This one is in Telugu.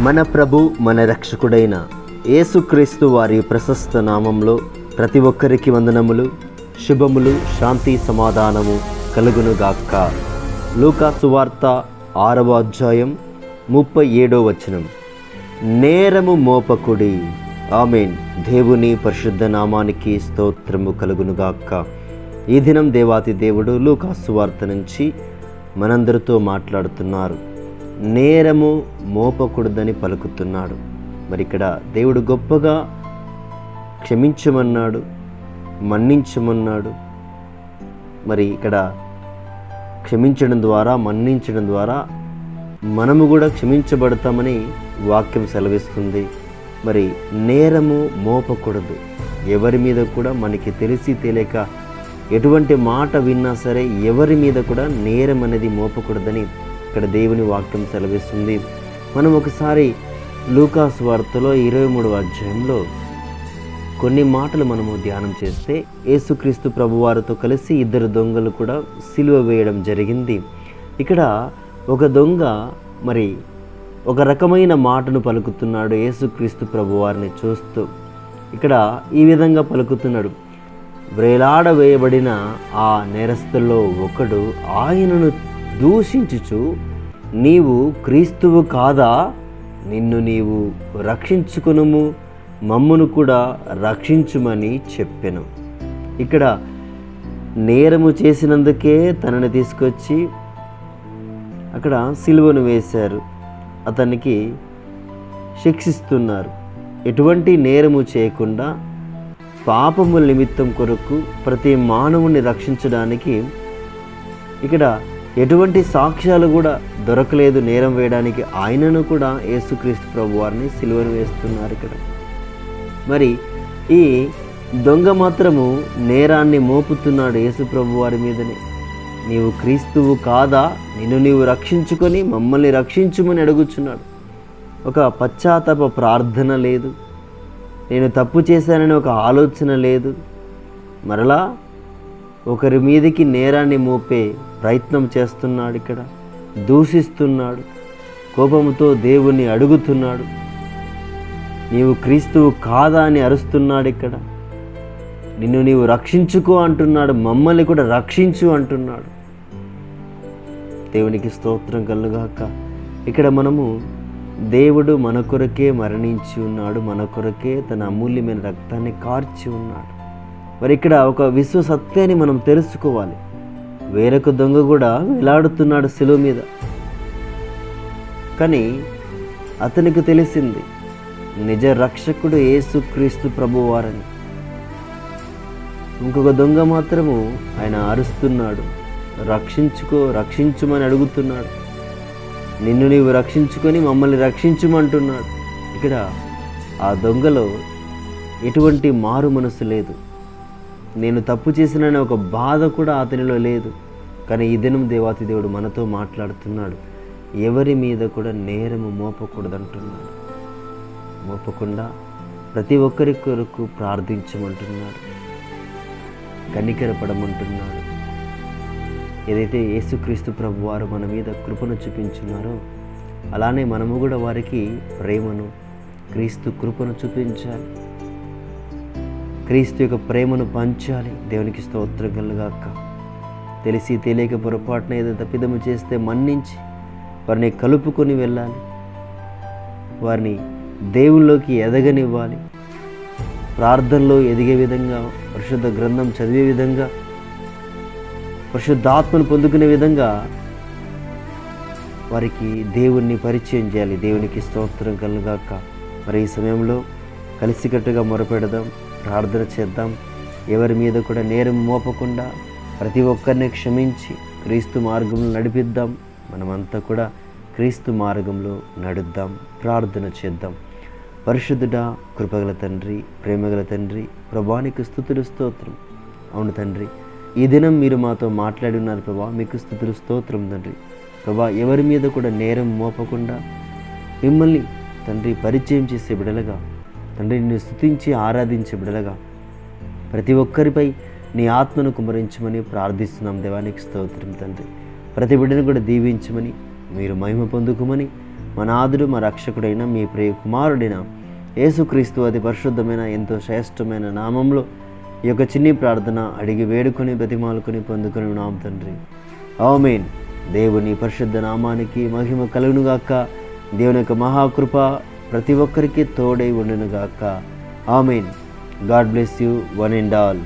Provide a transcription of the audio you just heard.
మన ప్రభు మన రక్షకుడైన యేసుక్రీస్తు వారి ప్రశస్త నామంలో ప్రతి ఒక్కరికి వందనములు, శుభములు, శాంతి సమాధానము కలుగునుగాక. లూకా సువార్త 6వ అధ్యాయం 37వ వచనం. నేరము మోపకుడి. ఆమేన్. దేవుని పరిశుద్ధ నామానికి స్తోత్రము కలుగునుగాక. ఈ దినం దేవాతి దేవుడు లూకా సువార్త నుంచి మనందరితో మాట్లాడుతున్నారు. నేరము మోపకూడదని పలుకుతున్నాడు. మరి ఇక్కడ దేవుడు గొప్పగా క్షమించమన్నాడు, మన్నించమన్నాడు. మరి ఇక్కడ క్షమించడం ద్వారా, మన్నించడం ద్వారా మనము కూడా క్షమించబడతామని వాక్యం సెలవిస్తుంది. మరి నేరము మోపకూడదు. ఎవరి మీద కూడా మనకి తెలిసి తెలియక ఎటువంటి మాట విన్నా సరే ఎవరి మీద కూడా నేరం అనేది మోపకూడదని ఇక్కడ దేవుని వాక్యం సెలవిస్తుంది. మనం ఒకసారి లూకా సువార్తలో 23వ అధ్యాయంలో కొన్ని మాటలు మనము ధ్యానం చేస్తే, యేసుక్రీస్తు ప్రభువారితో కలిసి 2 దొంగలు కూడా సిలువ వేయడం జరిగింది. ఇక్కడ ఒక దొంగ మరి ఒక రకమైన మాటను పలుకుతున్నాడు యేసుక్రీస్తు ప్రభువారిని చూస్తూ. ఇక్కడ ఈ విధంగా పలుకుతున్నాడు. వ్రేలాడవేయబడిన ఆ నేరస్తుల్లో ఒకడు ఆయనను దూషించుచు, నీవు క్రీస్తువు కాదా? నిన్ను నీవు రక్షించుకొనుము, మమ్మును కూడా రక్షించుమని చెప్పెను. ఇక్కడ నేరము చేసినందుకే తనని తీసుకొచ్చి అక్కడ సిలువను వేశారు, అతనికి శిక్షిస్తున్నారు. ఎటువంటి నేరము చేయకుండా పాపముల నిమిత్తం కొరకు ప్రతి మానవుని రక్షించడానికి ఇక్కడ ఎటువంటి సాక్ష్యాలు కూడా దొరకలేదు నేరం వేయడానికి. ఆయనను కూడా యేసుక్రీస్తు ప్రభువారిని సిలువను వేస్తున్నారు ఇక్కడ. మరి ఈ దొంగ మాత్రము నేరాన్ని మోపుతున్నాడు యేసు ప్రభువారి మీదనే. నీవు క్రీస్తువు కాదా? నిన్ను నీవు రక్షించుకొని మమ్మల్ని రక్షించుమని అడుగుచున్నాడు. ఒక పశ్చాత్తాప ప్రార్థన లేదు, నేను తప్పు చేశానని ఒక ఆలోచన లేదు. మరలా ఒకరి మీదకి నేరాన్ని మోపే ప్రయత్నం చేస్తున్నాడు. ఇక్కడ దూషిస్తున్నాడు, కోపంతో దేవుణ్ణి అడుగుతున్నాడు. నీవు క్రీస్తువు కాదా అని అరుస్తున్నాడు. ఇక్కడ నిన్ను నీవు రక్షించుకో అంటున్నాడు, మమ్మల్ని కూడా రక్షించు అంటున్నాడు. దేవునికి స్తోత్రం కలుగాక. ఇక్కడ మనము దేవుడు మన కొరకే మరణించి ఉన్నాడు, మన కొరకే తన అమూల్యమైన రక్తాన్ని కార్చి ఉన్నాడు. మరి ఇక్కడ ఒక విశ్వ సత్యాన్ని మనం తెలుసుకోవాలి. వేరొక దొంగ కూడా వేలాడుతున్నాడు శిలువ మీద, కానీ అతనికి తెలిసింది నిజ రక్షకుడు యేసుక్రీస్తు ప్రభువారని. ఇంకొక దొంగ మాత్రము ఆయన అరుస్తున్నాడు, రక్షించుమని అడుగుతున్నాడు. నిన్ను నీవు రక్షించుకొని మమ్మల్ని రక్షించుమంటున్నాడు. ఇక్కడ ఆ దొంగలో ఎటువంటి మారు మనసు లేదు, నేను తప్పు చేసిననే ఒక బాధ కూడా అతనిలో లేదు. కానీ ఈ దినం దేవాతి దేవుడు మనతో మాట్లాడుతున్నాడు. ఎవరి మీద కూడా నేరము మోపకూడదంటున్నాడు. మోపకుండా ప్రతి ఒక్కరి కొరకు ప్రార్థించమంటున్నాడు, కనికరపడమంటున్నాడు. ఏదైతే యేసుక్రీస్తు ప్రభువారు మన మీద కృపను చూపించున్నారో అలానే మనము కూడా వారికి ప్రేమను, క్రీస్తు కృపను చూపించాలి, క్రీస్తు యొక్క ప్రేమను పంచాలి. దేవునికి స్తోత్రం కలుగాక. తెలిసి తెలియక పొరపాటున ఏదో తప్పిదము చేస్తే మన్నించి వారిని కలుపుకొని వెళ్ళాలి, వారిని దేవుళ్ళలోకి ఎదగనివ్వాలి, ప్రార్థనలో ఎదిగే విధంగా, పరిశుద్ధ గ్రంథం చదివే విధంగా, పరిశుద్ధాత్మను పొందుకునే విధంగా వారికి దేవుణ్ణి పరిచయం చేయాలి. దేవునికి స్తోత్రం కలుగాక. మరి ఈ సమయంలో కలిసికట్టుగా మొరపెడదాం, ప్రార్థన చేద్దాం. ఎవరి మీద కూడా నేరం మోపకుండా ప్రతి ఒక్కరిని క్షమించి క్రీస్తు మార్గంలో నడిపిద్దాం. మనమంతా కూడా క్రీస్తు మార్గంలో నడుద్దాం, ప్రార్థన చేద్దాం. పరిశుద్ధుడా, కృపగల తండ్రి, ప్రేమగల తండ్రి, ప్రభానికి స్తుతులు స్తోత్రం. అవును తండ్రి, ఈ దినం మీరు మాతో మాట్లాడి ఉన్నారు ప్రభా, మీకు స్తుతులు స్తోత్రం తండ్రి. ప్రభా, ఎవరి మీద కూడా నేరం మోపకుండా మిమ్మల్ని తండ్రి పరిచయం చేసే బిడలగా, తండ్రి నిన్ను స్తుతించి ఆరాధించే బిడలగా ప్రతి ఒక్కరిపై నీ ఆత్మను కుమరించమని ప్రార్థిస్తున్నాం. దేవానికి స్తోత్రం తండ్రి. ప్రతి బిడ్డను కూడా దీవించమని, మీరు మహిమ పొందుకోమని మా నాథుడు మా రక్షకుడైన మీ ప్రియ కుమారుడైన యేసుక్రీస్తు అతి పరిశుద్ధమైన ఎంతో శ్రేష్టమైన నామంలో ఈ యొక్క చిన్ని ప్రార్థన అడిగి వేడుకొని బ్రతిమాలుకొని పొందుకొని ఉన్నాం తండ్రి. ఆమేన్. దేవుని పరిశుద్ధ నామానికి మహిమ కలుగునుగాక. దేవుని యొక్క మహాకృప ప్రతి ఒక్కరికి తోడై ఉండునుగాక. Amen. God bless you one and all.